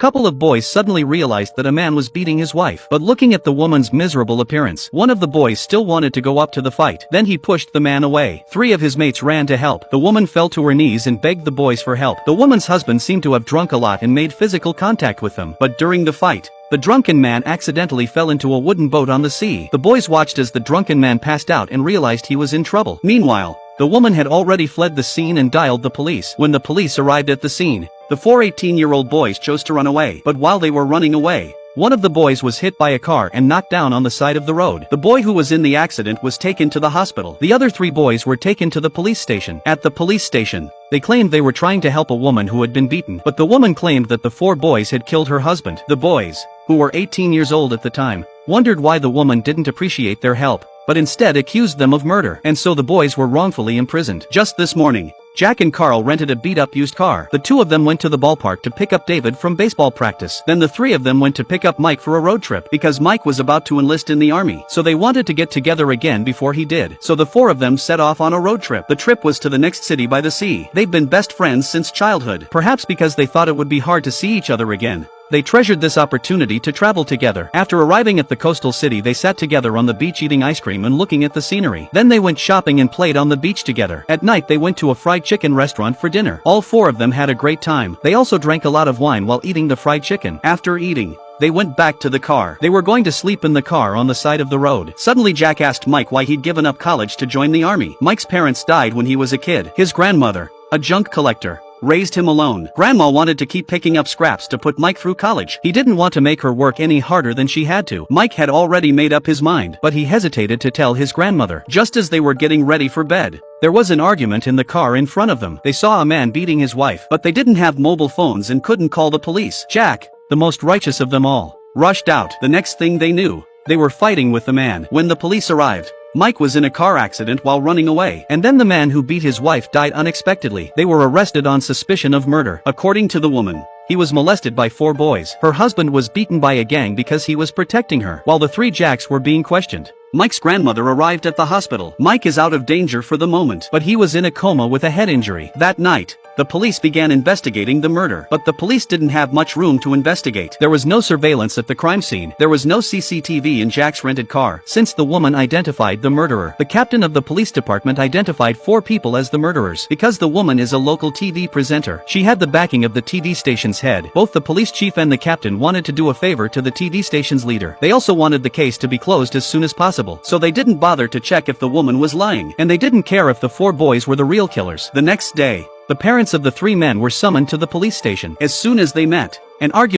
couple of boys suddenly realized that a man was beating his wife. But looking at the woman's miserable appearance, one of the boys still wanted to go up to the fight. Then he pushed the man away. Three of his mates ran to help. The woman fell to her knees and begged the boys for help. The woman's husband seemed to have drunk a lot and made physical contact with them. But during the fight, the drunken man accidentally fell into a wooden boat on the sea. The boys watched as the drunken man passed out and realized he was in trouble. Meanwhile, the woman had already fled the scene and dialed the police. When the police arrived at the scene, the four 18-year-old boys chose to run away. But while they were running away, one of the boys was hit by a car and knocked down on the side of the road. The boy who was in the accident was taken to the hospital. The other three boys were taken to the police station. At the police station, they claimed they were trying to help a woman who had been beaten. But the woman claimed that the four boys had killed her husband. The boys, who were 18 years old at the time, wondered why the woman didn't appreciate their help, but instead accused them of murder. And so the boys were wrongfully imprisoned. Just this morning, Jack and Carl rented a beat-up used car. The two of them went to the ballpark to pick up David from baseball practice. Then the three of them went to pick up Mike for a road trip because Mike was about to enlist in the army. So they wanted to get together again before he did. So the four of them set off on a road trip. The trip was to the next city by the sea. They've been best friends since childhood. Perhaps because they thought it would be hard to see each other again, they treasured this opportunity to travel together. After arriving at the coastal city, they sat together on the beach eating ice cream and looking at the scenery. Then they went shopping and played on the beach together. At night they went to a fried chicken restaurant for dinner. All four of them had a great time. They also drank a lot of wine while eating the fried chicken. After eating, they went back to the car. They were going to sleep in the car on the side of the road. Suddenly Jack asked Mike why he'd given up college to join the army. Mike's parents died when he was a kid. His grandmother, a junk collector, raised him alone. Grandma wanted to keep picking up scraps to put Mike through college. He didn't want to make her work any harder than she had to. Mike had already made up his mind, but he hesitated to tell his grandmother. Just as they were getting ready for bed, there was an argument in the car in front of them. They saw a man beating his wife, but they didn't have mobile phones and couldn't call the police. Jack, the most righteous of them all, rushed out. The next thing they knew, they were fighting with the man. When the police arrived, Mike was in a car accident while running away. And then the man who beat his wife died unexpectedly. They were arrested on suspicion of murder. According to the woman, he was molested by four boys. Her husband was beaten by a gang because he was protecting her. While the three Jacks were being questioned, Mike's grandmother arrived at the hospital. Mike is out of danger for the moment, but he was in a coma with a head injury. That night, the police began investigating the murder. But the police didn't have much room to investigate. There was no surveillance at the crime scene. There was no CCTV in Jack's rented car. Since the woman identified the murderer, the captain of the police department identified four people as the murderers. Because the woman is a local TV presenter, she had the backing of the TV station's head. Both the police chief and the captain wanted to do a favor to the TV station's leader. They also wanted the case to be closed as soon as possible. So they didn't bother to check if the woman was lying. And they didn't care if the four boys were the real killers. The next day, the parents of the three men were summoned to the police station. As soon as they met, an argument